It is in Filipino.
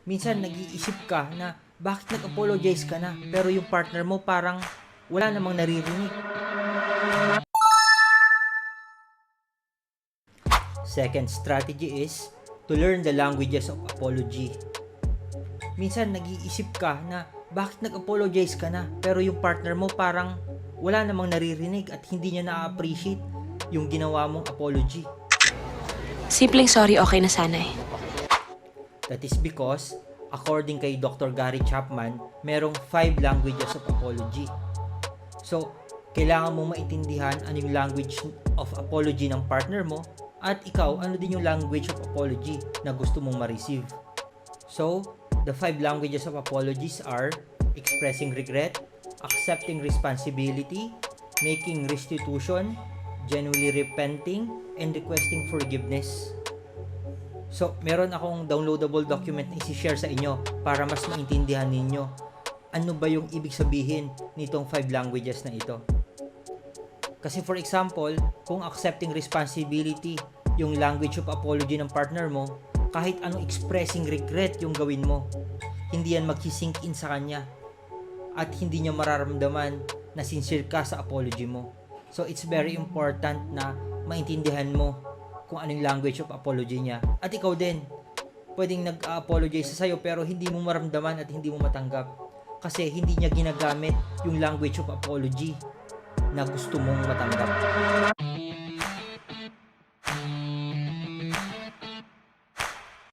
Minsan nag-iisip ka na bakit nag-apologize ka na pero yung partner mo parang wala namang naririnig. Second strategy is to learn the languages of apology. Minsan nag-iisip ka na bakit nag-apologize ka na pero yung partner mo parang wala namang naririnig at hindi niya na-appreciate yung ginawa mong apology. Simpleng sorry okay na sana eh. That is because, according kay Dr. Gary Chapman, merong 5 languages of apology. So, kailangan mong maintindihan ano yung language of apology ng partner mo at ikaw, ano din yung language of apology na gusto mong ma-receive. So, the 5 languages of apologies are expressing regret, accepting responsibility, making restitution, genuinely repenting, and requesting forgiveness. So, meron akong downloadable document na isi-share sa inyo para mas maintindihan ninyo ano ba yung ibig sabihin nitong 5 languages na ito. Kasi for example, kung accepting responsibility yung language of apology ng partner mo, kahit anong expressing regret yung gawin mo, hindi yan mag-sink in sa kanya at hindi niya mararamdaman na sincere ka sa apology mo. So, it's very important na maintindihan mo kung anong language of apology niya. At ikaw din, pwedeng nag-apologize sa sa'yo pero hindi mo maramdaman at hindi mo matanggap. Kasi hindi niya ginagamit yung language of apology na gusto mong matanggap.